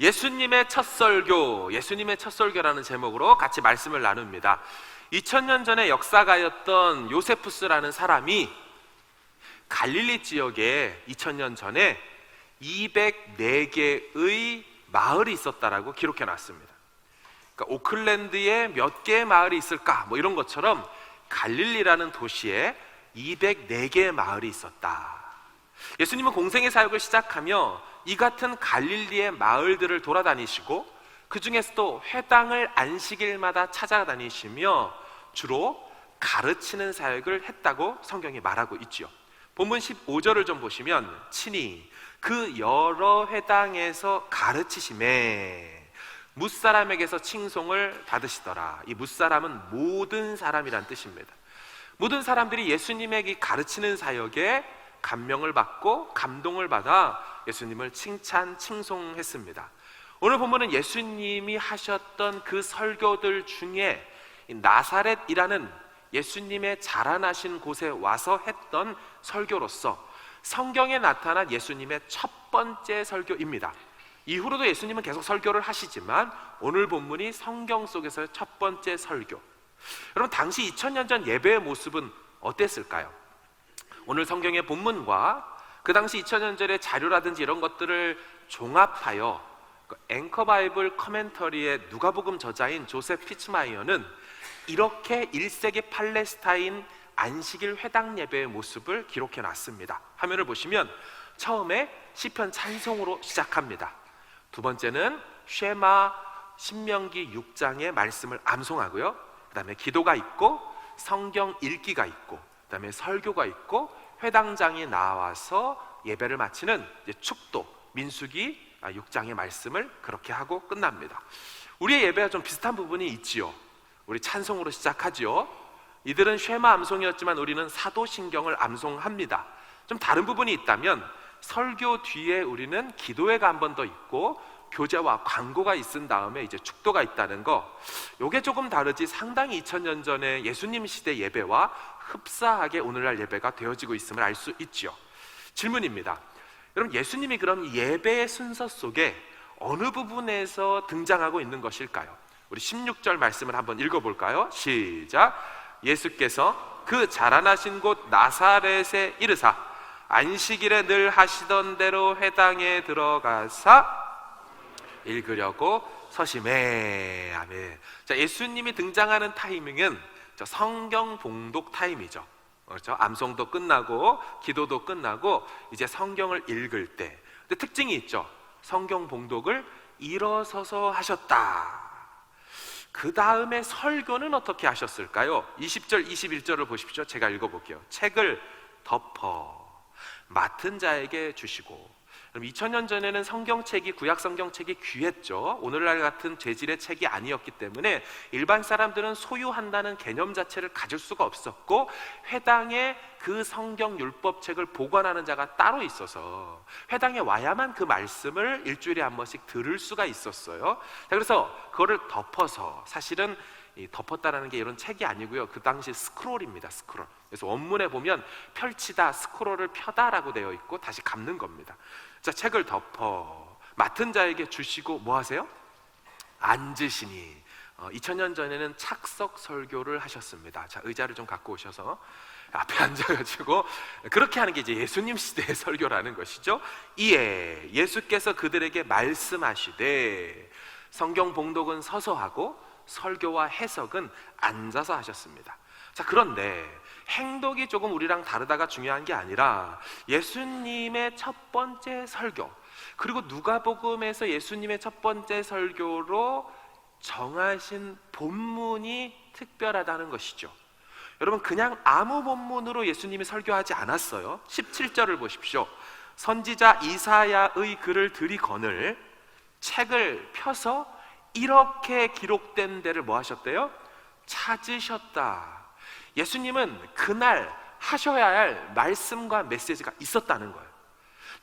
예수님의 첫 설교, 예수님의 첫 설교라는 제목으로 같이 말씀을 나눕니다. 2000년 전에 역사가였던 요세푸스라는 사람이 갈릴리 지역에 2000년 전에 204개의 마을이 있었다라고 기록해 놨습니다. 그러니까 오클랜드에 몇 개의 마을이 있을까? 뭐 이런 것처럼 갈릴리라는 도시에 204개의 마을이 있었다. 예수님은 공생의 사역을 시작하며 이 같은 갈릴리의 마을들을 돌아다니시고 그 중에서도 회당을 안식일마다 찾아다니시며 주로 가르치는 사역을 했다고 성경이 말하고 있지요. 본문 15절을 좀 보시면 친히 그 여러 회당에서 가르치심에 뭇사람에게서 칭송을 받으시더라. 이 뭇사람은 모든 사람이란 뜻입니다. 모든 사람들이 예수님에게 가르치는 사역에 감명을 받고 감동을 받아 예수님을 칭송했습니다. 오늘 본문은 예수님이 하셨던 그 설교들 중에 나사렛이라는 예수님의 자라나신 곳에 와서 했던 설교로서 성경에 나타난 예수님의 첫 번째 설교입니다. 이후로도 예수님은 계속 설교를 하시지만 오늘 본문이 성경 속에서의 첫 번째 설교. 여러분, 당시 2000년 전 예배의 모습은 어땠을까요? 오늘 성경의 본문과 그 당시 2000년 전의 자료라든지 이런 것들을 종합하여 앵커 바이블 커멘터리의 누가복음 저자인 조셉 피츠마이어는 이렇게 1세기 팔레스타인 안식일 회당 예배의 모습을 기록해 놨습니다. 화면을 보시면 처음에 시편 찬송으로 시작합니다. 두 번째는 쉐마 신명기 6장의 말씀을 암송하고요. 그 다음에 기도가 있고 성경 읽기가 있고 그 다음에 설교가 있고 회당장이 나와서 예배를 마치는 축도 민수기 6장의 말씀을 그렇게 하고 끝납니다. 우리의 예배와 좀 비슷한 부분이 있지요. 우리 찬송으로 시작하지요. 이들은 쉐마 암송이었지만 우리는 사도신경을 암송합니다. 좀 다른 부분이 있다면 설교 뒤에 우리는 기도회가 한 번 더 있고 교제와 광고가 있은 다음에 이제 축도가 있다는 거, 요게 조금 다르지 상당히 2000년 전에 예수님 시대 예배와 흡사하게 오늘날 예배가 되어지고 있음을 알 수 있죠. 질문입니다. 여러분, 예수님이 그럼 예배의 순서 속에 어느 부분에서 등장하고 있는 것일까요? 우리 16절 말씀을 한번 읽어볼까요? 시작. 예수께서 그 자라나신 곳 나사렛에 이르사 안식일에 늘 하시던 대로 회당에 들어가사 읽으려고 서심해. 아멘. 자, 예수님이 등장하는 타이밍은 성경 봉독 타임이죠. 그렇죠? 암송도 끝나고 기도도 끝나고 이제 성경을 읽을 때. 근데 특징이 있죠. 성경 봉독을 일어서서 하셨다. 그 다음에 설교는 어떻게 하셨을까요? 20절 21절을 보십시오. 제가 읽어볼게요. 책을 덮어 맡은 자에게 주시고. 그럼 2000년 전에는 성경책이, 구약 성경책이 귀했죠. 오늘날 같은 재질의 책이 아니었기 때문에 일반 사람들은 소유한다는 개념 자체를 가질 수가 없었고 회당에 그 성경 율법책을 보관하는 자가 따로 있어서 회당에 와야만 그 말씀을 일주일에 한 번씩 들을 수가 있었어요. 자, 그래서 그거를 덮어서, 사실은 이 덮었다라는 게 이런 책이 아니고요. 그 당시 스크롤입니다. 스크롤. 그래서 원문에 보면 펼치다, 스크롤을 펴다라고 되어 있고 다시 감는 겁니다. 자, 책을 덮어 맡은 자에게 주시고 뭐 하세요? 앉으시니. 2000년 전에는 착석 설교를 하셨습니다. 자, 의자를 좀 갖고 오셔서 앞에 앉아가지고 그렇게 하는 게 이제 예수님 시대의 설교라는 것이죠. 이에 예수께서 그들에게 말씀하시되 성경 봉독은 서서 하고 설교와 해석은 앉아서 하셨습니다. 자, 그런데 행동이 조금 우리랑 다르다가 중요한 게 아니라 예수님의 첫 번째 설교, 그리고 누가복음에서 예수님의 첫 번째 설교로 정하신 본문이 특별하다는 것이죠. 여러분, 그냥 아무 본문으로 예수님이 설교하지 않았어요. 17절을 보십시오. 선지자 이사야의 글을 들이거늘 책을 펴서 이렇게 기록된 데를 뭐 하셨대요? 찾으셨다. 예수님은 그날 하셔야 할 말씀과 메시지가 있었다는 거예요.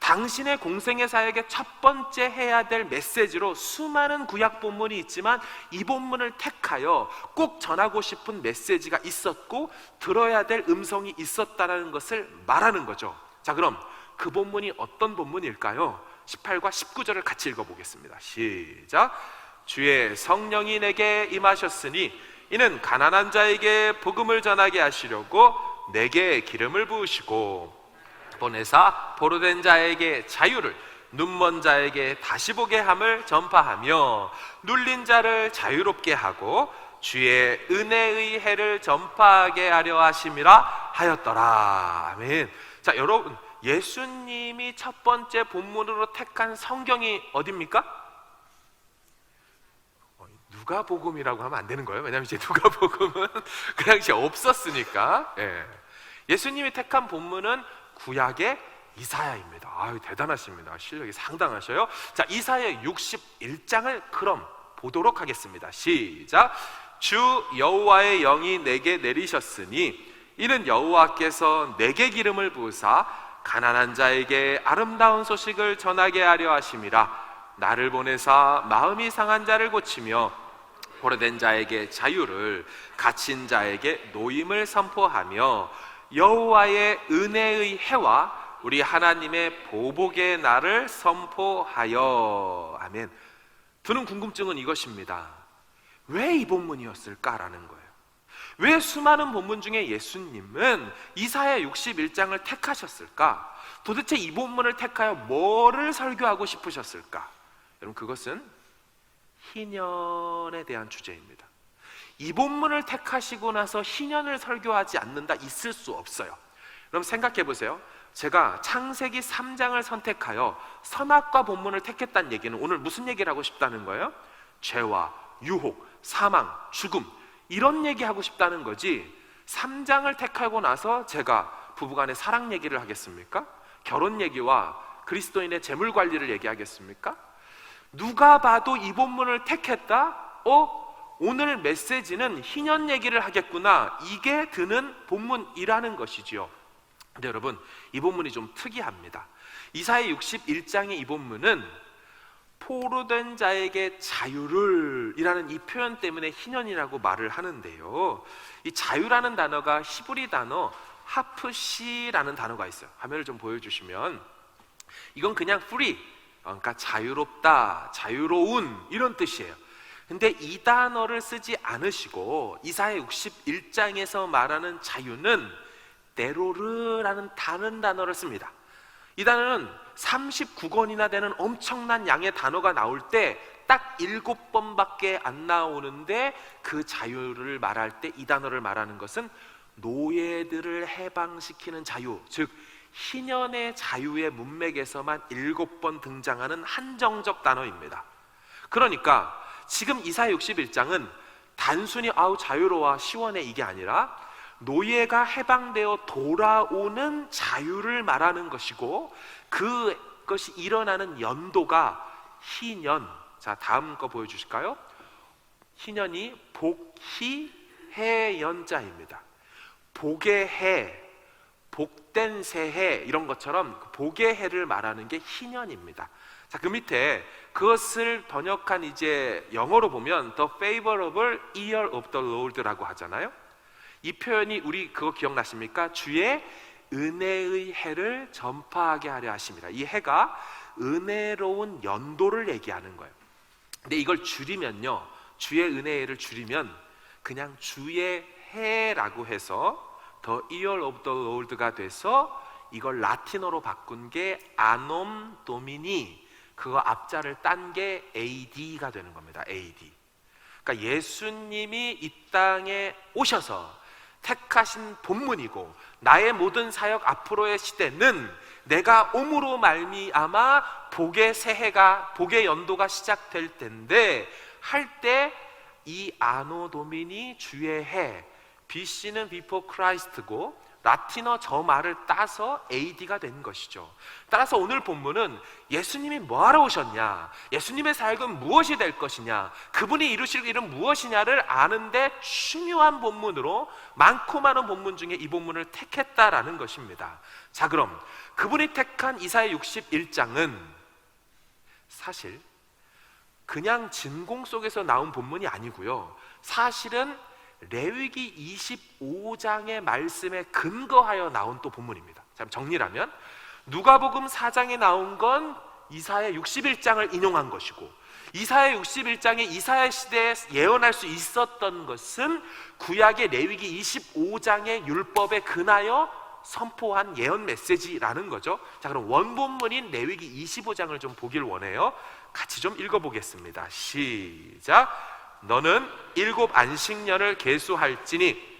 당신의 공생의 사역의 첫 번째 해야 될 메시지로 수많은 구약 본문이 있지만 이 본문을 택하여 꼭 전하고 싶은 메시지가 있었고 들어야 될 음성이 있었다는 것을 말하는 거죠. 자, 그럼 그 본문이 어떤 본문일까요? 18과 19절을 같이 읽어보겠습니다. 시작. 주의 성령이 내게 임하셨으니 이는 가난한 자에게 복음을 전하게 하시려고 내게 기름을 부으시고 보내사 보로된 자에게 자유를, 눈먼 자에게 다시 보게 함을 전파하며 눌린 자를 자유롭게 하고 주의 은혜의 해를 전파하게 하려 하심이라 하였더라. 아멘. 자, 여러분, 예수님이 첫 번째 본문으로 택한 성경이 어디입니까? 누가복음이라고 하면 안 되는 거예요. 왜냐하면 이제 누가복음은 그 당시에 없었으니까. 예수님이 택한 본문은 구약의 이사야입니다. 아유, 대단하십니다. 실력이 상당하셔요. 자, 이사야 61장을 그럼 보도록 하겠습니다. 시작. 주 여호와의 영이 내게 내리셨으니 이는 여호와께서 내게 기름을 부으사 가난한 자에게 아름다운 소식을 전하게 하려 하심이라. 나를 보내사 마음이 상한 자를 고치며 포로된 자에게 자유를, 갇힌 자에게 노임을 선포하며 여호와의 은혜의 해와 우리 하나님의 보복의 날을 선포하여. 아멘. 드는 궁금증은 이것입니다. 왜 이 본문이었을까라는 거예요. 왜 수많은 본문 중에 예수님은 이사야 61장을 택하셨을까? 도대체 이 본문을 택하여 뭐를 설교하고 싶으셨을까? 여러분, 그것은 희년에 대한 주제입니다. 이 본문을 택하시고 나서 희년을 설교하지 않는다, 있을 수 없어요. 그럼 생각해 보세요. 제가 창세기 3장을 선택하여 선악과 본문을 택했다는 얘기는 오늘 무슨 얘기를 하고 싶다는 거예요? 죄와 유혹, 사망, 죽음, 이런 얘기하고 싶다는 거지, 3장을 택하고 나서 제가 부부간의 사랑 얘기를 하겠습니까? 결혼 얘기와 그리스도인의 재물 관리를 얘기하겠습니까? 누가 봐도 이 본문을 택했다? 오늘 메시지는 희년 얘기를 하겠구나, 이게 드는 본문이라는 것이지요. 근데 여러분, 이 본문이 좀 특이합니다. 이사야 61장의 이 본문은 포로된 자에게 자유를 이라는 이 표현 때문에 희년이라고 말을 하는데요, 이 자유라는 단어가 히브리 단어 하프시라는 단어가 있어요. 화면을 좀 보여주시면, 이건 그냥 free, 그러니까 자유롭다, 자유로운, 이런 뜻이에요. 근데 이 단어를 쓰지 않으시고 이사야 61장에서 말하는 자유는 데로르라는 다른 단어를 씁니다. 이 단어는 39권이나 되는 엄청난 양의 단어가 나올 때 딱 7번밖에 안 나오는데, 그 자유를 말할 때 이 단어를 말하는 것은 노예들을 해방시키는 자유, 즉 희년의 자유의 문맥에서만 7번 등장하는 한정적 단어입니다. 그러니까 지금 이사야 61장은 단순히 아우 자유로워 시원해 이게 아니라 노예가 해방되어 돌아오는 자유를 말하는 것이고, 그것이 일어나는 연도가 희년. 자, 다음 거 보여주실까요? 희년이 복희해연자입니다. 복의 해, 복된 새해, 이런 것처럼 복의 해를 말하는 게 희년입니다. 자, 그 밑에 그것을 번역한 이제 영어로 보면 The favorable year of the Lord라고 하잖아요. 이 표현이 우리 그거 기억나십니까? 주의 은혜의 해를 전파하게 하려 하십니다. 이 해가 은혜로운 연도를 얘기하는 거예요. 근데 이걸 줄이면요, 주의 은혜를 줄이면 그냥 주의 해라고 해서 The year of the Lord가 돼서 이걸 라틴어로 바꾼 게 아놈 도미니, 그거 앞자를 딴 게 AD가 되는 겁니다. AD. 그러니까 예수님이 이 땅에 오셔서 택하신 본문이고, 나의 모든 사역 앞으로의 시대는 내가 옴으로 말미암아 복의 새해가, 복의 연도가 시작될 텐데, 할 때 이 아노 도미니, 주의 해, BC는 before Christ고 라틴어 저 말을 따서 AD가 된 것이죠. 따라서 오늘 본문은 예수님이 뭐하러 오셨냐, 예수님의 사역은 무엇이 될 것이냐, 그분이 이루실 일은 무엇이냐를 아는데 중요한 본문으로, 많고 많은 본문 중에 이 본문을 택했다라는 것입니다. 자, 그럼 그분이 택한 이사야 61장은 사실 그냥 진공 속에서 나온 본문이 아니고요, 사실은 레위기 25장의 말씀에 근거하여 나온 또 본문입니다. 자, 정리를 하면 누가복음 4장에 나온 건 이사야 61장을 인용한 것이고, 이사야 61장에 이사야 시대에 예언할 수 있었던 것은 구약의 레위기 25장의 율법에 근하여 선포한 예언 메시지라는 거죠. 자, 그럼 원본문인 레위기 25장을 좀 보길 원해요. 같이 좀 읽어보겠습니다. 시작. 너는 7 안식년을 계수할지니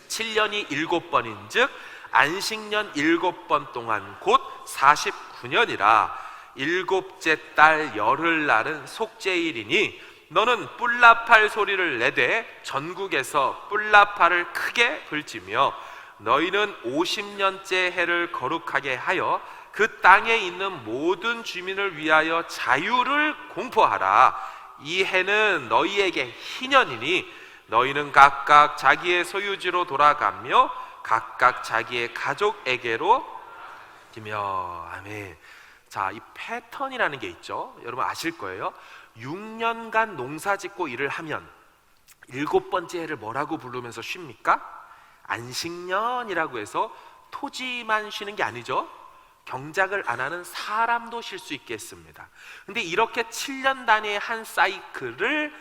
7년이 7번인즉 안식년 7번 동안 곧 49년이라. 7째 달 열흘날은 속죄일이니 너는 뿔나팔 소리를 내되 전국에서 뿔나팔을 크게 불지며 너희는 50년째 해를 거룩하게 하여 그 땅에 있는 모든 주민을 위하여 자유를 공포하라. 이 해는 너희에게 희년이니 너희는 각각 자기의 소유지로 돌아가며 각각 자기의 가족에게로 뛰며. 아멘. 자, 이 패턴이라는 게 있죠. 여러분 아실 거예요. 6년간 농사 짓고 일을 하면 7번째 해를 뭐라고 부르면서 쉽니까? 안식년이라고 해서 토지만 쉬는 게 아니죠. 경작을 안 하는 사람도 쉴 수 있겠습니다. 근데 이렇게 7년 단위의 한 사이클을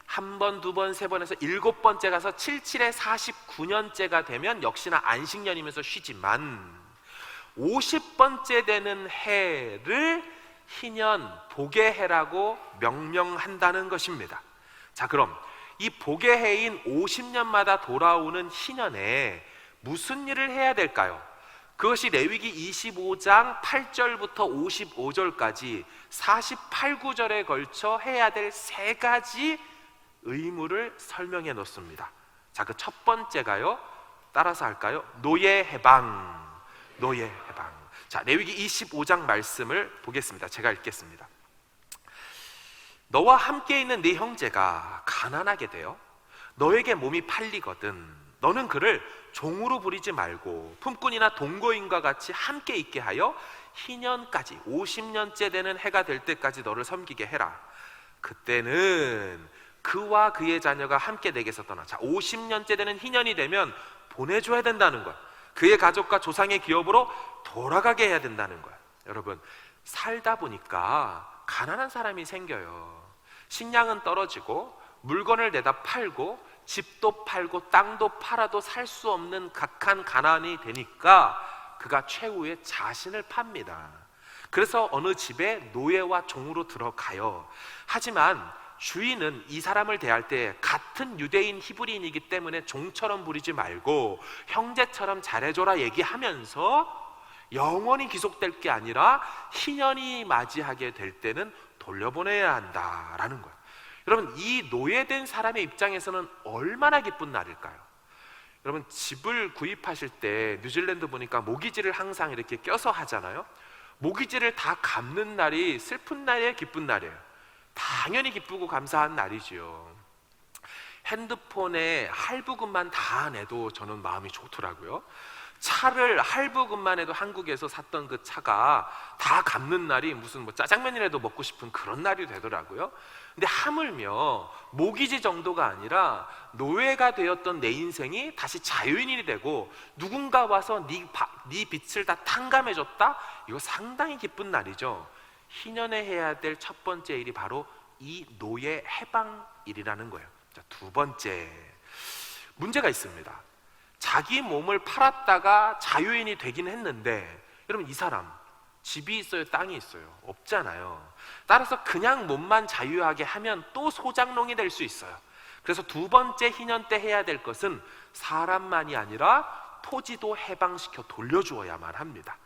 한 번, 두 번, 세 번에서 7번째 가서 77에 49년째가 되면 역시나 안식년이면서 쉬지만 50번째 되는 해를 희년, 복의 해라고 명명한다는 것입니다. 자, 그럼 이 복의 해인 50년마다 돌아오는 희년에 무슨 일을 해야 될까요? 그것이 레위기 25장 8절부터 55절까지 48구절에 걸쳐 해야 될 3가지 의무를 설명해 놓습니다. 자, 그 첫 번째가요, 따라서 할까요? 노예 해방. 노예 해방. 자, 레위기 25장 말씀을 보겠습니다. 제가 읽겠습니다. 너와 함께 있는 네 형제가 가난하게 되어 너에게 몸이 팔리거든 너는 그를 종으로 부리지 말고 품꾼이나 동거인과 같이 함께 있게 하여 희년까지 50년째 되는 해가 될 때까지 너를 섬기게 해라. 그때는 그와 그의 자녀가 함께 내게서 떠나. 자, 50년째 되는 희년이 되면 보내줘야 된다는 것. 그의 가족과 조상의 기업으로 돌아가게 해야 된다는 거야. 여러분, 살다 보니까 가난한 사람이 생겨요. 식량은 떨어지고 물건을 내다 팔고 집도 팔고 땅도 팔아도 살 수 없는 각한 가난이 되니까 그가 최후의 자신을 팝니다. 그래서 어느 집에 노예와 종으로 들어가요. 하지만 주인은 이 사람을 대할 때 같은 유대인 히브리인이기 때문에 종처럼 부리지 말고 형제처럼 잘해줘라 얘기하면서 영원히 기속될 게 아니라 희년이 맞이하게 될 때는 돌려보내야 한다라는 거예요. 여러분, 이 노예된 사람의 입장에서는 얼마나 기쁜 날일까요? 여러분, 집을 구입하실 때 뉴질랜드 보니까 모기지를 항상 이렇게 껴서 하잖아요. 모기지를 다 갚는 날이 슬픈 날이에요, 기쁜 날이에요? 당연히 기쁘고 감사한 날이지요. 핸드폰에 할부금만 다 내도 저는 마음이 좋더라고요. 차를 할부금만 해도 한국에서 샀던 그 차가 다 갚는 날이 무슨 뭐 짜장면이라도 먹고 싶은 그런 날이 되더라고요. 근데 하물며 모기지 정도가 아니라 노예가 되었던 내 인생이 다시 자유인이 되고 누군가 와서 네 빚을 다 탕감해줬다? 이거 상당히 기쁜 날이죠. 희년에 해야 될 첫 번째 일이 바로 이 노예 해방일이라는 거예요. 자, 두 번째, 문제가 있습니다. 자기 몸을 팔았다가 자유인이 되긴 했는데, 여러분, 이 사람 집이 있어요, 땅이 있어요? 없잖아요. 따라서 그냥 몸만 자유하게 하면 또 소장농이 될 수 있어요. 그래서 두 번째 희년 때 해야 될 것은 사람만이 아니라 토지도 해방시켜 돌려주어야만 합니다.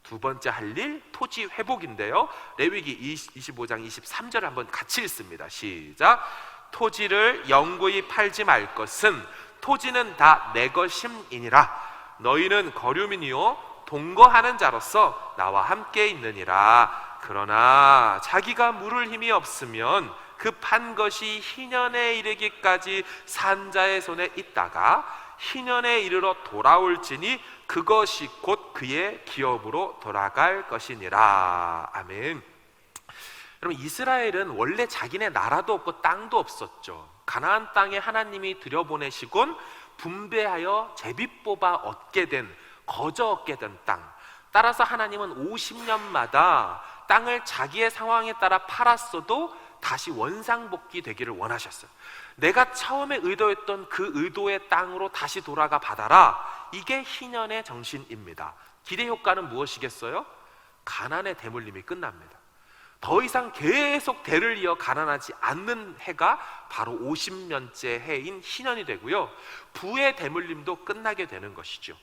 두 번째 할 일, 토지 회복인데요. 레위기 25장 23절을 한번 같이 읽습니다. 시작. 토지를 영구히 팔지 말 것은 토지는 다 내 것임이니라. 너희는 거류민이요 동거하는 자로서 나와 함께 있느니라. 그러나 자기가 물을 힘이 없으면 그 판 것이 희년에 이르기까지 산자의 손에 있다가 희년에 이르러 돌아올지니 그것이 곧 그의 기업으로 돌아갈 것이니라. 아멘. 여러분, 이스라엘은 원래 자기네 나라도 없고 땅도 없었죠. 가나안 땅에 하나님이 들여보내시곤 분배하여 제비 뽑아 얻게 된, 거저 얻게 된 땅. 따라서 하나님은 50년마다 땅을 자기의 상황에 따라 팔았어도 다시 원상복귀 되기를 원하셨어요. 내가 처음에 의도했던 그 의도의 땅으로 다시 돌아가 받아라. 이게 희년의 정신입니다. 기대 효과는 무엇이겠어요? 가난의 대물림이 끝납니다. 더 이상 계속 대를 이어 가난하지 않는 해가 바로 50년째 해인 희년이 되고요, 부의 대물림도 끝나게 되는 것이죠.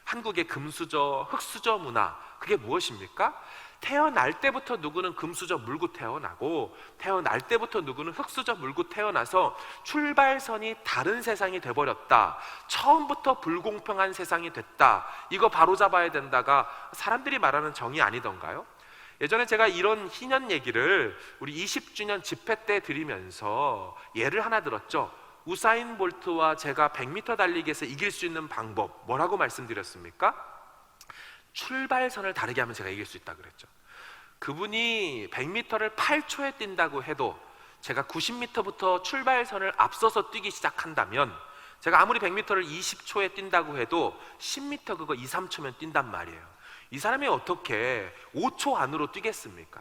한국의 금수저, 흙수저 문화, 그게 무엇입니까? 태어날 때부터 누구는 금수저 물고 태어나고, 태어날 때부터 누구는 흙수저 물고 태어나서 출발선이 다른 세상이 돼버렸다, 처음부터 불공평한 세상이 됐다, 이거 바로잡아야 된다가 사람들이 말하는 정의 아니던가요? 예전에 제가 이런 희년 얘기를 우리 20주년 집회 때 드리면서 예를 하나 들었죠. 우사인 볼트와 제가 100m 달리기에서 이길 수 있는 방법, 뭐라고 말씀드렸습니까? 출발선을 다르게 하면 제가 이길 수 있다 그랬죠. 그분이 100m를 8초에 뛴다고 해도 제가 90m부터 출발선을 앞서서 뛰기 시작한다면, 제가 아무리 100m를 20초에 뛴다고 해도 10m 그거 2, 3초면 뛴단 말이에요. 이 사람이 어떻게 5초 안으로 뛰겠습니까?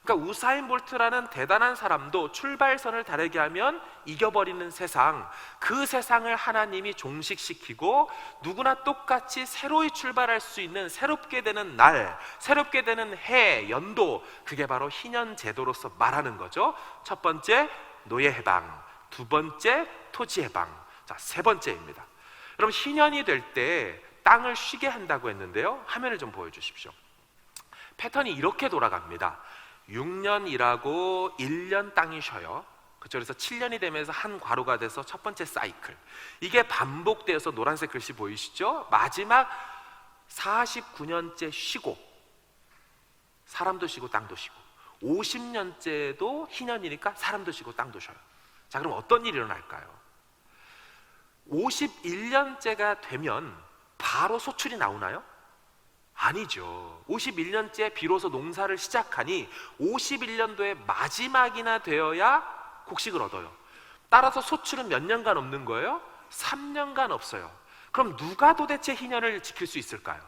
그러니까 우사인 볼트라는 대단한 사람도 출발선을 다르게 하면 이겨버리는 세상, 그 세상을 하나님이 종식시키고 누구나 똑같이 새로이 출발할 수 있는 새롭게 되는 날, 새롭게 되는 해, 연도, 그게 바로 희년 제도로서 말하는 거죠. 첫 번째 노예 해방, 두 번째 토지 해방, 자, 세 번째입니다. 여러분, 희년이 될 때 땅을 쉬게 한다고 했는데요, 화면을 좀 보여주십시오. 패턴이 이렇게 돌아갑니다. 6년 일하고 1년 땅이 쉬어요. 그렇죠? 그래서 7년이 되면서 한 괄호가 돼서 첫 번째 사이클, 이게 반복되어서 노란색 글씨 보이시죠? 마지막 49년째 쉬고, 사람도 쉬고 땅도 쉬고, 50년째도 희년이니까 사람도 쉬고 땅도 쉬어요. 자, 그럼 어떤 일이 일어날까요? 51년째가 되면 바로 소출이 나오나요? 아니죠. 51년째 비로소 농사를 시작하니 51년도의 마지막이나 되어야 곡식을 얻어요. 따라서 소출은 몇 년간 없는 거예요? 3년간 없어요. 그럼 누가 도대체 희년을 지킬 수 있을까요?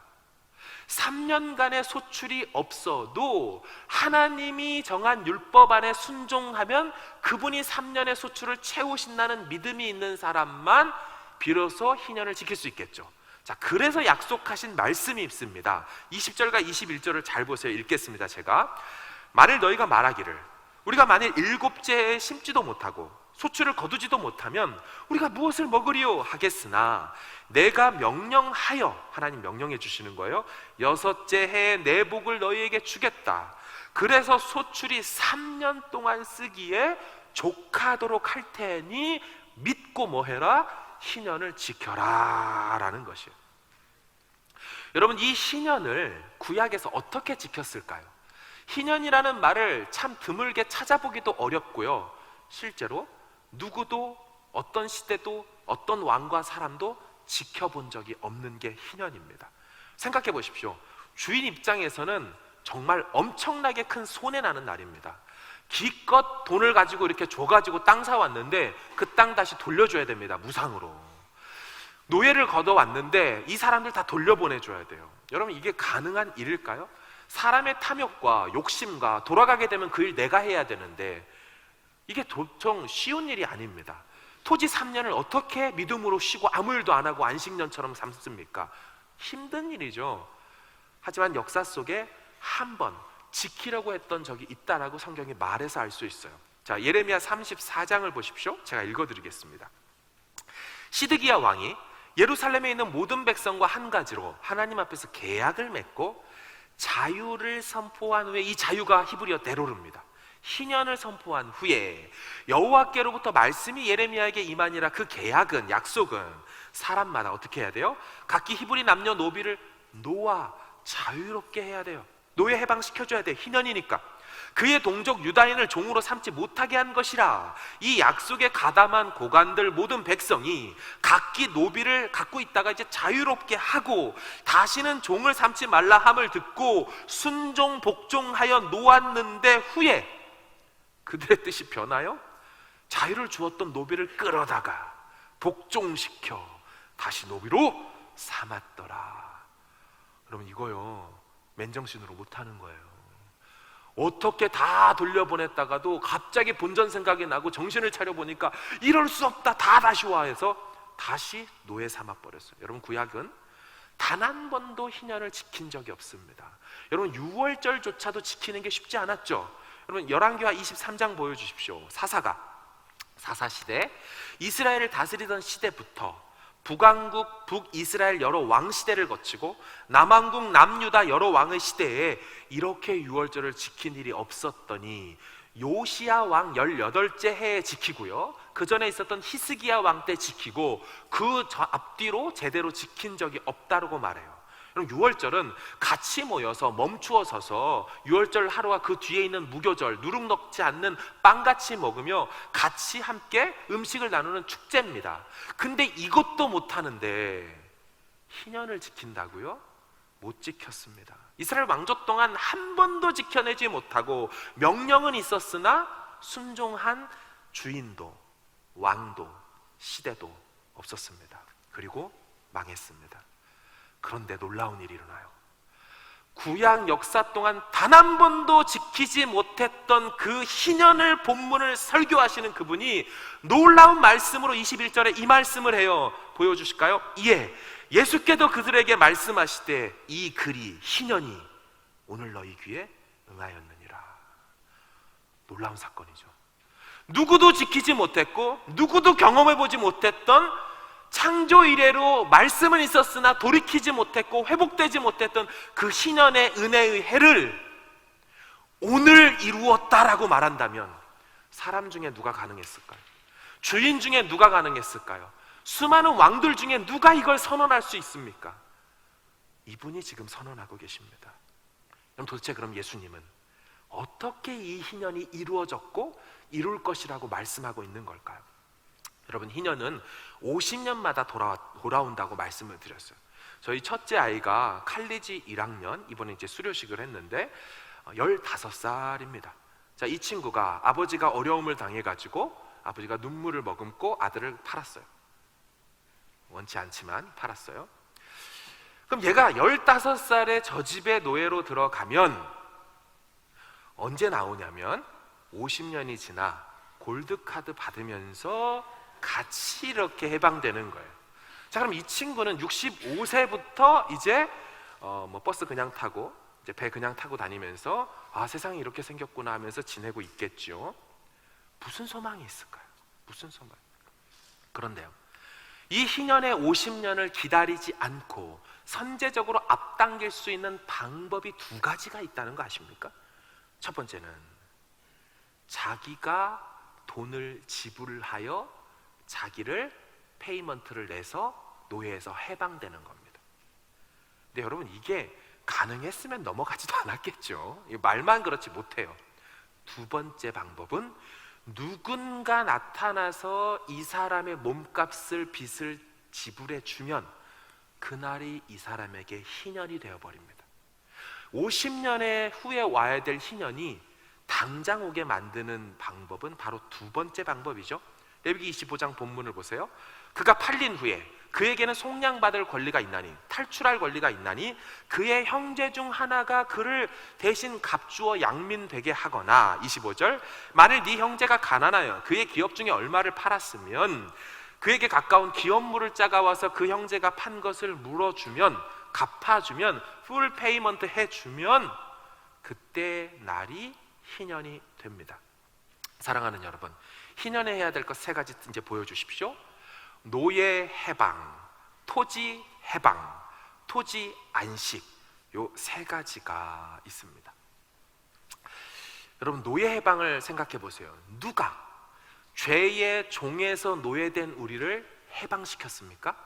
3년간의 소출이 없어도 하나님이 정한 율법 안에 순종하면 그분이 3년의 소출을 채우신다는 믿음이 있는 사람만 비로소 희년을 지킬 수 있겠죠. 자, 그래서 약속하신 말씀이 있습니다. 20절과 21절을 잘 보세요. 읽겠습니다. 제가 만일 너희가 말하기를 우리가 만일 7째 해에 심지도 못하고 소출을 거두지도 못하면 우리가 무엇을 먹으리요 하겠으나 내가 명령하여, 하나님 명령해 주시는 거예요. 6째 해에 내 복을 너희에게 주겠다. 그래서 소출이 3년 동안 쓰기에 족하도록 할 테니 믿고 뭐해라? 희년을 지켜라 라는 것이에요. 여러분, 이 희년을 구약에서 어떻게 지켰을까요? 희년이라는 말을 참 드물게 찾아보기도 어렵고요, 실제로 누구도 어떤 시대도 어떤 왕과 사람도 지켜본 적이 없는 게 희년입니다. 생각해 보십시오. 주인 입장에서는 정말 엄청나게 큰 손해나는 날입니다. 기껏 돈을 가지고 이렇게 줘가지고 땅 사왔는데 그 땅 다시 돌려줘야 됩니다. 무상으로. 노예를 걷어왔는데 이 사람들 다 돌려보내줘야 돼요. 여러분, 이게 가능한 일일까요? 사람의 탐욕과 욕심과 돌아가게 되면 그 일 내가 해야 되는데 이게 도통 쉬운 일이 아닙니다. 토지 3년을 어떻게 믿음으로 쉬고 아무 일도 안 하고 안식년처럼 삼습니까? 힘든 일이죠. 하지만 역사 속에 한 번 지키려고 했던 적이 있다라고 성경이 말해서 알 수 있어요. 자, 예레미야 34장을 보십시오. 제가 읽어드리겠습니다. 시드기야 왕이 예루살렘에 있는 모든 백성과 한 가지로 하나님 앞에서 계약을 맺고 자유를 선포한 후에, 이 자유가 히브리어 데로르입니다. 희년을 선포한 후에 여호와께로부터 말씀이 예레미야에게 임하니라. 그 계약은, 약속은 사람마다 어떻게 해야 돼요? 각기 히브리 남녀 노비를 놓아 자유롭게 해야 돼요. 노예 해방시켜줘야 돼. 희년이니까. 그의 동족 유다인을 종으로 삼지 못하게 한 것이라. 이 약속에 가담한 고관들 모든 백성이 각기 노비를 갖고 있다가 이제 자유롭게 하고 다시는 종을 삼지 말라 함을 듣고 순종 복종하여 놓았는데 후에 그들의 뜻이 변하여 자유를 주었던 노비를 끌어다가 복종시켜 다시 노비로 삼았더라. 여러분, 이거요 맨정신으로 못하는 거예요. 어떻게 다 돌려보냈다가도 갑자기 본전 생각이 나고 정신을 차려보니까 이럴 수 없다, 다 다시 와 해서 다시 노예 삼아버렸어요. 여러분, 구약은 단 한 번도 희년을 지킨 적이 없습니다. 여러분, 유월절조차도 지키는 게 쉽지 않았죠. 여러분, 열왕기하 23장 보여주십시오. 사사시대, 이스라엘을 다스리던 시대부터 북왕국 북이스라엘 여러 왕 시대를 거치고 남왕국 남유다 여러 왕의 시대에 이렇게 유월절을 지킨 일이 없었더니 요시야 왕 18째 해에 지키고요, 그 전에 있었던 히스기야 왕 때 지키고 그 앞뒤로 제대로 지킨 적이 없다고 말해요. 그럼 유월절은 같이 모여서 멈추어 서서 유월절 하루와 그 뒤에 있는 무교절, 누룩 넣지 않는 빵같이 먹으며 같이 함께 음식을 나누는 축제입니다. 근데 이것도 못하는데 희년을 지킨다고요? 못 지켰습니다. 이스라엘 왕조 동안 한 번도 지켜내지 못하고 명령은 있었으나 순종한 주인도 왕도 시대도 없었습니다. 그리고 망했습니다. 그런데 놀라운 일이 일어나요. 구약 역사 동안 단 한 번도 지키지 못했던 그 희년을 본문을 설교하시는 그분이 놀라운 말씀으로 21절에 이 말씀을 해요. 보여주실까요? 이에 예수께서 그들에게 말씀하시되 이 글이 희년이 오늘 너희 귀에 응하였느니라. 놀라운 사건이죠. 누구도 지키지 못했고 누구도 경험해보지 못했던 창조 이래로 말씀은 있었으나 돌이키지 못했고 회복되지 못했던 그 희년의 은혜의 해를 오늘 이루었다라고 말한다면 사람 중에 누가 가능했을까요? 주인 중에 누가 가능했을까요? 수많은 왕들 중에 누가 이걸 선언할 수 있습니까? 이분이 지금 선언하고 계십니다. 그럼 예수님은 어떻게 이 희년이 이루어졌고 이룰 것이라고 말씀하고 있는 걸까요? 여러분, 희년은 50년마다 돌아온다고 말씀을 드렸어요. 저희 첫째 아이가 칼리지 1학년, 이번에 이제 수료식을 했는데 15살입니다. 자, 이 친구가 아버지가 어려움을 당해가지고 아버지가 눈물을 머금고 아들을 팔았어요. 원치 않지만 팔았어요. 그럼 얘가 15살에 저 집에 노예로 들어가면 언제 나오냐면 50년이 지나 골드카드 받으면서 같이 이렇게 해방되는 거예요. 자, 그럼 이 친구는 65세부터 이제 버스 그냥 타고 이제 배 그냥 타고 다니면서 아, 세상이 이렇게 생겼구나 하면서 지내고 있겠죠. 무슨 소망이 있을까요? 무슨 소망? 그런데요, 이 희년의 50년을 기다리지 않고 선제적으로 앞당길 수 있는 방법이 두 가지가 있다는 거 아십니까? 첫 번째는 자기가 돈을 지불을 하여 자기를 페이먼트를 내서 노예에서 해방되는 겁니다. 근데 여러분, 이게 가능했으면 넘어가지도 않았겠죠. 말만 그렇지 못해요. 두 번째 방법은 누군가 나타나서 이 사람의 몸값을 빚을 지불해 주면 그날이 이 사람에게 희년이 되어버립니다. 50년의 후에 와야 될 희년이 당장 오게 만드는 방법은 바로 두 번째 방법이죠. 레위기 25장 본문을 보세요. 그가 팔린 후에 그에게는 속량받을 권리가 있나니 탈출할 권리가 있나니 그의 형제 중 하나가 그를 대신 값주어 양민되게 하거나 25절 만일 네 형제가 가난하여 그의 기업 중에 얼마를 팔았으면 그에게 가까운 기업물을 짜가와서 그 형제가 판 것을 물어주면 갚아주면 풀 페이먼트 해주면 그때 날이 희년이 됩니다. 사랑하는 여러분, 희년에 해야 될 것 세 가지 이제 보여주십시오. 노예 해방, 토지 해방, 토지 안식, 요 세 가지가 있습니다. 여러분, 노예 해방을 생각해 보세요. 누가 죄의 종에서 노예된 우리를 해방시켰습니까?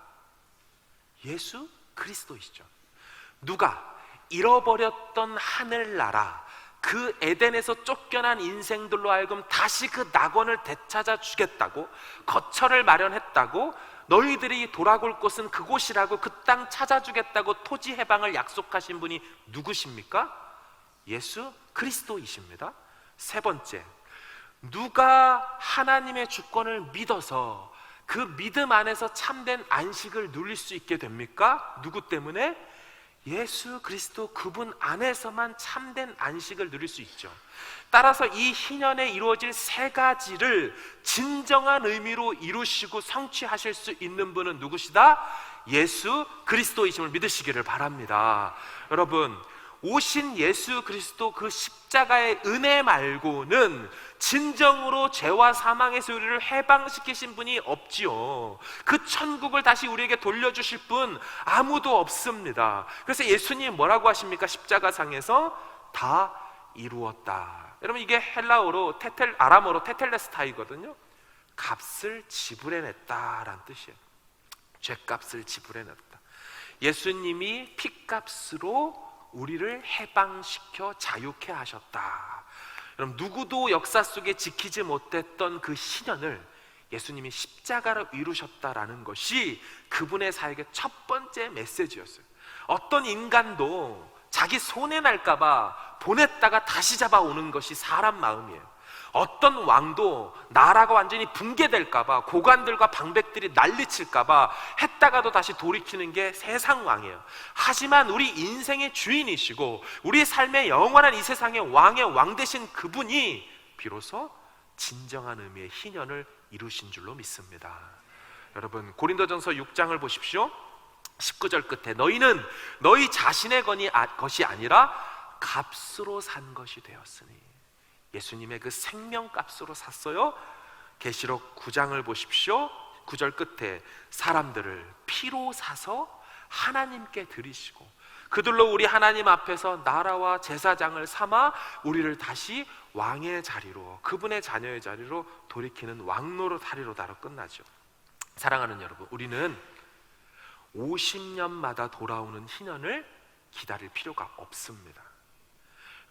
예수 그리스도이시죠. 누가 잃어버렸던 하늘나라, 그 에덴에서 쫓겨난 인생들로 하여금 다시 그 낙원을 되찾아 주겠다고, 거처를 마련했다고, 너희들이 돌아올 곳은 그곳이라고 그 땅 찾아주겠다고 토지 해방을 약속하신 분이 누구십니까? 예수 그리스도이십니다. 세 번째, 누가 하나님의 주권을 믿어서 그 믿음 안에서 참된 안식을 누릴 수 있게 됩니까? 누구 때문에? 예수 그리스도 그분 안에서만 참된 안식을 누릴 수 있죠. 따라서 이 희년에 이루어질 세 가지를 진정한 의미로 이루시고 성취하실 수 있는 분은 누구시다? 예수 그리스도이심을 믿으시기를 바랍니다. 여러분, 오신 예수 그리스도 그 십자가의 은혜 말고는 진정으로 죄와 사망에서 우리를 해방시키신 분이 없지요. 그 천국을 다시 우리에게 돌려주실 분 아무도 없습니다. 그래서 예수님 뭐라고 하십니까? 십자가상에서 다 이루었다. 여러분, 이게 헬라어로 아람어로 테텔레스타이거든요. 값을 지불해냈다라는 뜻이에요. 죄값을 지불해냈다. 예수님이 피값으로 우리를 해방시켜 자유케 하셨다. 여러분, 누구도 역사 속에 지키지 못했던 그 신현을 예수님이 십자가로 이루셨다라는 것이 그분의 사역의 첫 번째 메시지였어요. 어떤 인간도 자기 손해 날까봐 보냈다가 다시 잡아오는 것이 사람 마음이에요. 어떤 왕도 나라가 완전히 붕괴될까봐, 고관들과 방백들이 난리칠까봐 했다가도 다시 돌이키는 게 세상 왕이에요. 하지만 우리 인생의 주인이시고 우리 삶의 영원한 이 세상의 왕의 왕 되신 그분이 비로소 진정한 의미의 희년을 이루신 줄로 믿습니다. 여러분, 고린도전서 6장을 보십시오. 19절 끝에 너희는 너희 자신의 것이 아니라 값으로 산 것이 되었으니, 예수님의 그 생명값으로 샀어요. 계시록 9장을 보십시오. 9절 끝에 사람들을 피로 사서 하나님께 드리시고 그들로 우리 하나님 앞에서 나라와 제사장을 삼아 우리를 다시 왕의 자리로, 그분의 자녀의 자리로 돌이키는 왕노릇하리로다로 끝나죠. 사랑하는 여러분, 우리는 50년마다 돌아오는 희년을 기다릴 필요가 없습니다.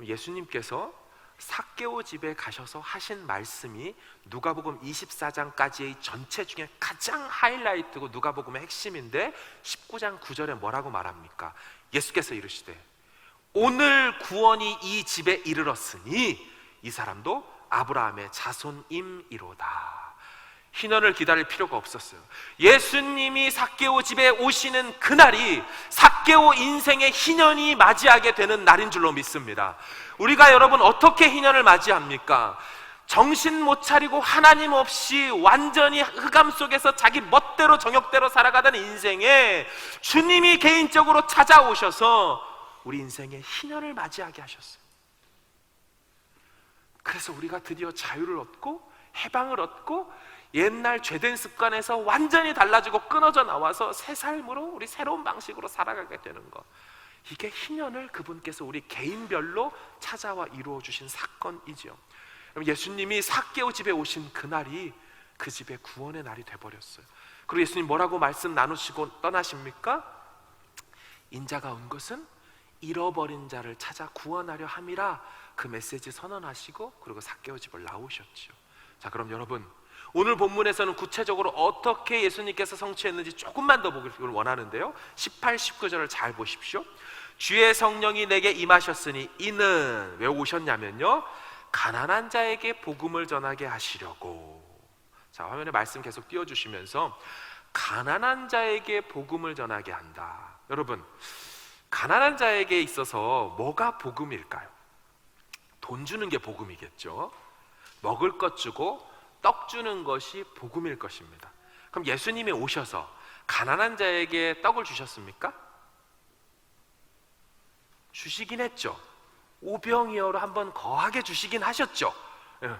예수님께서 삭개오 집에 가셔서 하신 말씀이 누가복음 24장까지의 전체 중에 가장 하이라이트고 누가복음의 핵심인데 19장 9절에 뭐라고 말합니까? 예수께서 이르시되 오늘 구원이 이 집에 이르렀으니 이 사람도 아브라함의 자손임이로다. 희년을 기다릴 필요가 없었어요. 예수님이 삭개오 집에 오시는 그날이 삭개오 인생의 희년이 맞이하게 되는 날인 줄로 믿습니다. 우리가 여러분 어떻게 희년을 맞이합니까? 정신 못 차리고 하나님 없이 완전히 흑암 속에서 자기 멋대로 정욕대로 살아가던 인생에 주님이 개인적으로 찾아오셔서 우리 인생의 희년을 맞이하게 하셨어요. 그래서 우리가 드디어 자유를 얻고 해방을 얻고 옛날 죄된 습관에서 완전히 달라지고 끊어져 나와서 새 삶으로 우리 새로운 방식으로 살아가게 되는 것, 이게 희년을 그분께서 우리 개인별로 찾아와 이루어 주신 사건이지요. 예수님이 삭개오 집에 오신 그날이 그 집의 구원의 날이 돼버렸어요. 그리고 예수님 뭐라고 말씀 나누시고 떠나십니까? 인자가 온 것은 잃어버린 자를 찾아 구원하려 함이라, 그 메시지 선언하시고 그리고 삭개오 집을 나오셨죠. 자, 그럼 여러분, 오늘 본문에서는 구체적으로 어떻게 예수님께서 성취했는지 조금만 더 보기를 원하는데요, 18, 19절을 잘 보십시오. 주의 성령이 내게 임하셨으니 이는 왜 오셨냐면요, 가난한 자에게 복음을 전하게 하시려고. 자, 화면에 말씀 계속 띄워주시면서 가난한 자에게 복음을 전하게 한다. 여러분, 가난한 자에게 있어서 뭐가 복음일까요? 돈 주는 게 복음이겠죠. 먹을 것 주고 떡 주는 것이 복음일 것입니다. 그럼 예수님이 오셔서 가난한 자에게 떡을 주셨습니까? 주시긴 했죠. 오병이어로 한번 거하게 주시긴 하셨죠.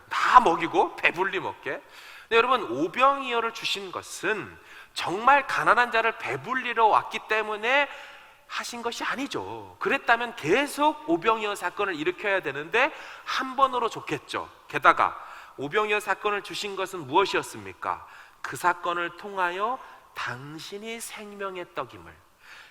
다 먹이고 배불리 먹게. 근데 여러분, 오병이어를 주신 것은 정말 가난한 자를 배불리러 왔기 때문에 하신 것이 아니죠. 그랬다면 계속 오병이어 사건을 일으켜야 되는데 한 번으로 좋겠죠. 게다가 오병이어 사건을 주신 것은 무엇이었습니까? 그 사건을 통하여 당신이 생명의 떡임을,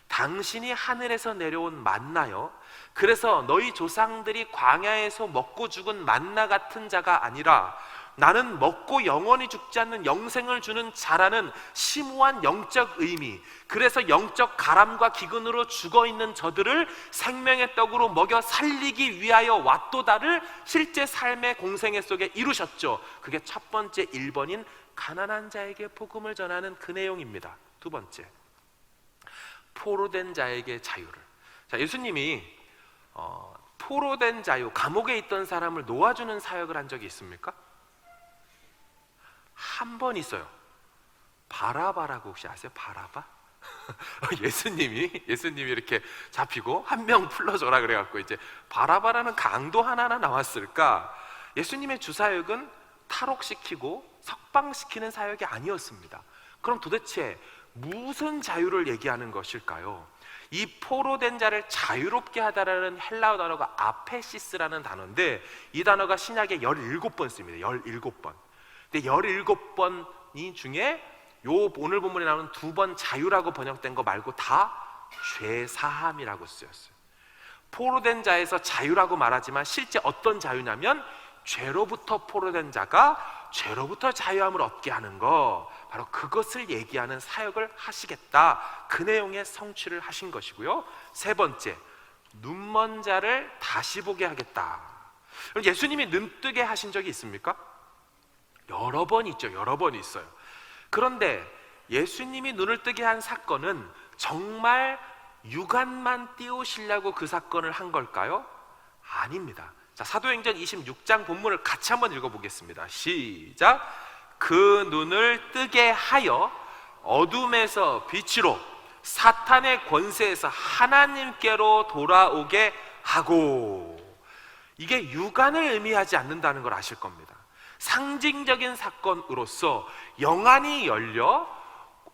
당신이 하늘에서 내려온 만나요, 그래서 너희 조상들이 광야에서 먹고 죽은 만나 같은 자가 아니라 나는 먹고 영원히 죽지 않는 영생을 주는 자라는 심오한 영적 의미, 그래서 영적 가람과 기근으로 죽어있는 저들을 생명의 떡으로 먹여 살리기 위하여 왔도다를 실제 삶의 공생애 속에 이루셨죠. 그게 첫 번째 1번인 가난한 자에게 복음을 전하는 그 내용입니다. 두 번째, 포로된 자에게 자유를. 자, 예수님이 포로된 자유, 감옥에 있던 사람을 놓아주는 사역을 한 적이 있습니까? 한 번 있어요. 바라바라고 혹시 아세요? 바라바? 예수님이 이렇게 잡히고 한 명 풀러줘라 그래갖고 이제 바라바라는 강도 하나나 나왔을까? 예수님의 주사역은 탈옥시키고 석방시키는 사역이 아니었습니다. 그럼 도대체 무슨 자유를 얘기하는 것일까요? 이 포로된 자를 자유롭게 하다라는 헬라어 단어가 아페시스라는 단어인데, 이 단어가 신약에 17번 씁니다. 17번. 근데 17번이 중에 요 오늘 본문에 나오는 2번 자유라고 번역된 거 말고 다 죄사함이라고 쓰였어요. 포로된 자에서 자유라고 말하지만 실제 어떤 자유냐면 죄로부터 포로된 자가 죄로부터 자유함을 얻게 하는 거, 바로 그것을 얘기하는 사역을 하시겠다, 그 내용의 성취를 하신 것이고요. 세 번째, 눈먼 자를 다시 보게 하겠다. 예수님이 눈뜨게 하신 적이 있습니까? 여러 번 있죠. 여러 번 있어요. 그런데 예수님이 눈을 뜨게 한 사건은 정말 육안만 띄우시려고 그 사건을 한 걸까요? 아닙니다. 자, 사도행전 26장 본문을 같이 한번 읽어보겠습니다. 시작. 그 눈을 뜨게 하여 어둠에서 빛으로 사탄의 권세에서 하나님께로 돌아오게 하고. 이게 육안을 의미하지 않는다는 걸 아실 겁니다. 상징적인 사건으로서 영안이 열려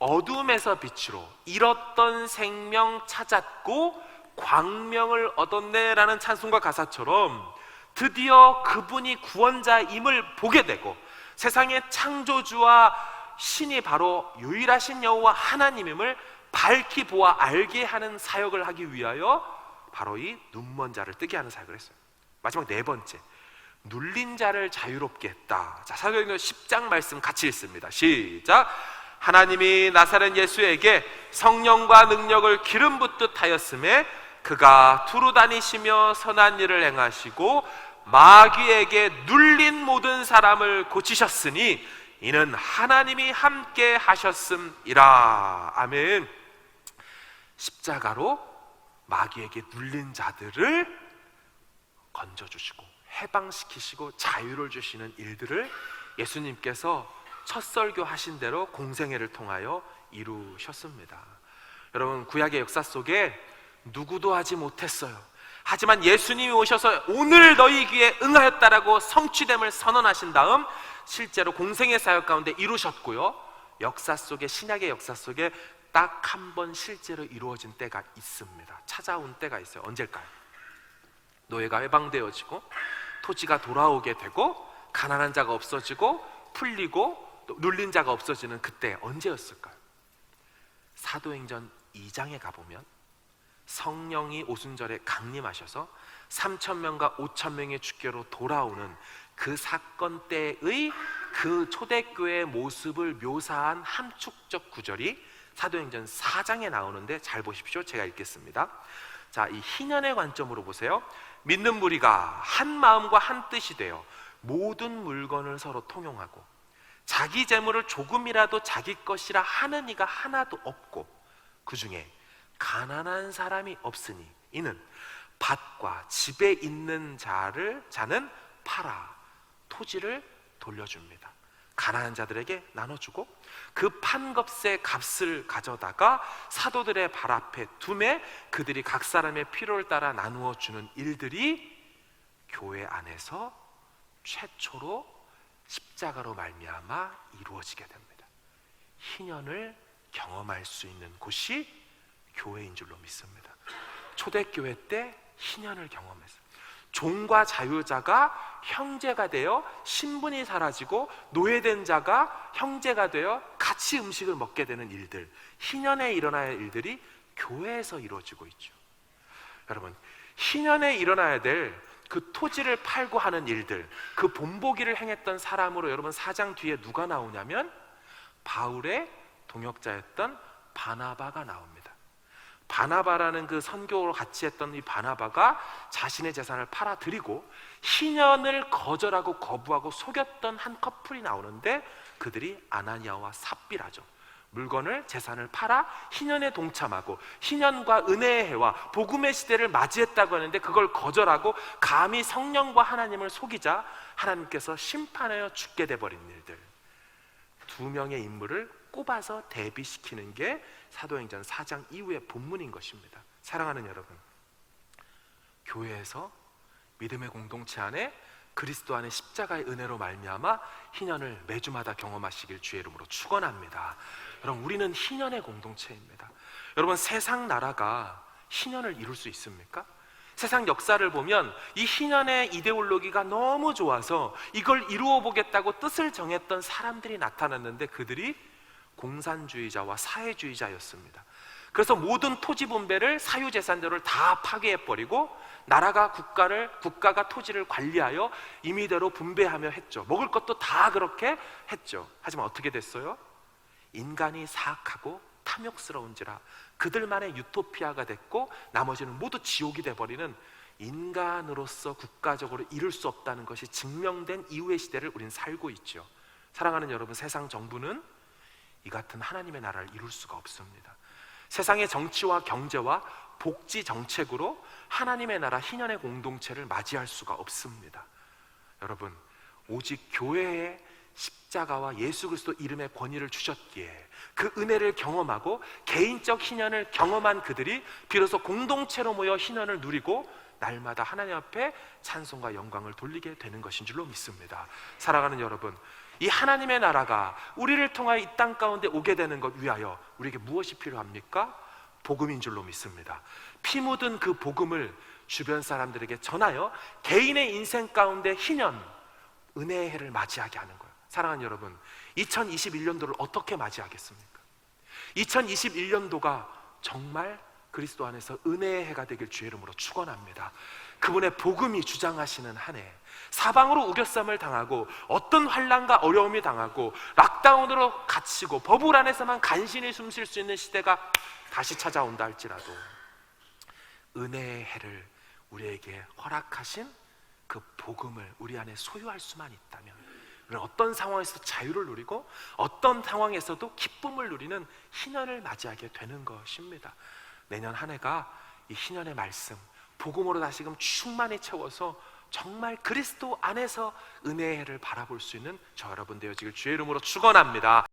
어둠에서 빛으로 잃었던 생명 찾았고 광명을 얻었네라는 찬송가 가사처럼 드디어 그분이 구원자임을 보게 되고 세상의 창조주와 신이 바로 유일하신 여호와 하나님임을 밝히 보아 알게 하는 사역을 하기 위하여 바로 이 눈먼 자를 뜨게 하는 사역을 했어요. 마지막 네 번째, 눌린 자를 자유롭게 했다. 자, 사도행전 10장 말씀 같이 읽습니다. 시작. 하나님이 나사렛 예수에게 성령과 능력을 기름 붓듯 하였음에 그가 두루 다니시며 선한 일을 행하시고 마귀에게 눌린 모든 사람을 고치셨으니 이는 하나님이 함께 하셨음이라. 아멘. 십자가로 마귀에게 눌린 자들을 건져주시고 해방시키시고 자유를 주시는 일들을 예수님께서 첫 설교하신 대로 공생애를 통하여 이루셨습니다. 여러분, 구약의 역사 속에 누구도 하지 못했어요. 하지만 예수님이 오셔서 오늘 너희 귀에 응하였다라고 성취됨을 선언하신 다음 실제로 공생애 사역 가운데 이루셨고요. 역사 속에, 신약의 역사 속에 딱 한 번 실제로 이루어진 때가 있습니다. 찾아온 때가 있어요. 언제일까요? 노예가 해방되어지고 토지가 돌아오게 되고 가난한 자가 없어지고 풀리고 또 눌린 자가 없어지는 그때 언제였을까요? 사도행전 2장에 가보면 성령이 오순절에 강림하셔서 3,000명과 5,000명의 주께로 돌아오는 그 사건 때의 그 초대교회의 모습을 묘사한 함축적 구절이 사도행전 4장에 나오는데 잘 보십시오. 제가 읽겠습니다. 자, 이 희년의 관점으로 보세요. 믿는 무리가 한 마음과 한 뜻이 되어 모든 물건을 서로 통용하고 자기 재물을 조금이라도 자기 것이라 하는 이가 하나도 없고 그 중에 가난한 사람이 없으니 이는 밭과 집에 있는 자는 팔아 토지를 돌려줍니다. 가난한 자들에게 나눠주고 그 판값의 값을 가져다가 사도들의 발 앞에 두매 그들이 각 사람의 필요를 따라 나누어 주는 일들이 교회 안에서 최초로 십자가로 말미암아 이루어지게 됩니다. 희년을 경험할 수 있는 곳이 교회인 줄로 믿습니다. 초대교회 때 희년을 경험했어요. 종과 자유자가 형제가 되어 신분이 사라지고 노예된 자가 형제가 되어 같이 음식을 먹게 되는 일들, 희년에 일어나야 할 일들이 교회에서 이루어지고 있죠. 여러분, 희년에 일어나야 될 그 토지를 팔고 하는 일들, 그 본보기를 행했던 사람으로 여러분 4장 뒤에 누가 나오냐면 바울의 동역자였던 바나바가 나옵니다. 바나바라는 그 선교를 같이 했던 이 바나바가 자신의 재산을 팔아드리고 희년을 거절하고 거부하고 속였던 한 커플이 나오는데 그들이 아나니아와 삽비라죠. 물건을, 재산을 팔아 희년에 동참하고 희년과 은혜의 해와 복음의 시대를 맞이했다고 하는데, 그걸 거절하고 감히 성령과 하나님을 속이자 하나님께서 심판하여 죽게 돼버린 일들, 두 명의 인물을 꼽아서 대비시키는 게 사도행전 4장 이후의 본문인 것입니다. 사랑하는 여러분, 교회에서 믿음의 공동체 안에 그리스도 안에 십자가의 은혜로 말미암아 희년을 매주마다 경험하시길 주의 이름으로 축원합니다. 여러분, 우리는 희년의 공동체입니다. 여러분, 세상 나라가 희년을 이룰 수 있습니까? 세상 역사를 보면 이 희년의 이데올로기가 너무 좋아서 이걸 이루어 보겠다고 뜻을 정했던 사람들이 나타났는데, 그들이 공산주의자와 사회주의자였습니다. 그래서 모든 토지 분배를, 사유재산들을 다 파괴해버리고 국가가 토지를 관리하여 임의대로 분배하며 했죠. 먹을 것도 다 그렇게 했죠. 하지만 어떻게 됐어요? 인간이 사악하고 탐욕스러운지라 그들만의 유토피아가 됐고, 나머지는 모두 지옥이 돼버리는, 인간으로서 국가적으로 이룰 수 없다는 것이 증명된 이후의 시대를 우리는 살고 있죠. 사랑하는 여러분, 세상 정부는 이 같은 하나님의 나라를 이룰 수가 없습니다. 세상의 정치와 경제와 복지 정책으로 하나님의 나라 희년의 공동체를 맞이할 수가 없습니다. 여러분, 오직 교회의 십자가와 예수 그리스도 이름의 권위를 주셨기에 그 은혜를 경험하고 개인적 희년을 경험한 그들이 비로소 공동체로 모여 희년을 누리고 날마다 하나님 앞에 찬송과 영광을 돌리게 되는 것인 줄로 믿습니다. 사랑하는 여러분, 이 하나님의 나라가 우리를 통하여 이 땅 가운데 오게 되는 것 위하여 우리에게 무엇이 필요합니까? 복음인 줄로 믿습니다. 피 묻은 그 복음을 주변 사람들에게 전하여 개인의 인생 가운데 희년, 은혜의 해를 맞이하게 하는 거예요. 사랑하는 여러분, 2021년도를 어떻게 맞이하겠습니까? 2021년도가 정말 그리스도 안에서 은혜의 해가 되길 주의 이름으로 축원합니다. 그분의 복음이 주장하시는 한 해, 사방으로 우겨쌈을 당하고 어떤 환난과 어려움이 당하고 락다운으로 갇히고 버블 안에서만 간신히 숨 쉴 수 있는 시대가 다시 찾아온다 할지라도 은혜의 해를 우리에게 허락하신 그 복음을 우리 안에 소유할 수만 있다면 우리는 어떤 상황에서도 자유를 누리고 어떤 상황에서도 기쁨을 누리는 희년을 맞이하게 되는 것입니다. 내년 한 해가 이 희년의 말씀, 복음으로 다시금 충만히 채워서 정말 그리스도 안에서 은혜의 해를 바라볼 수 있는 저 여러분 되어지길 주의 이름으로 축원합니다.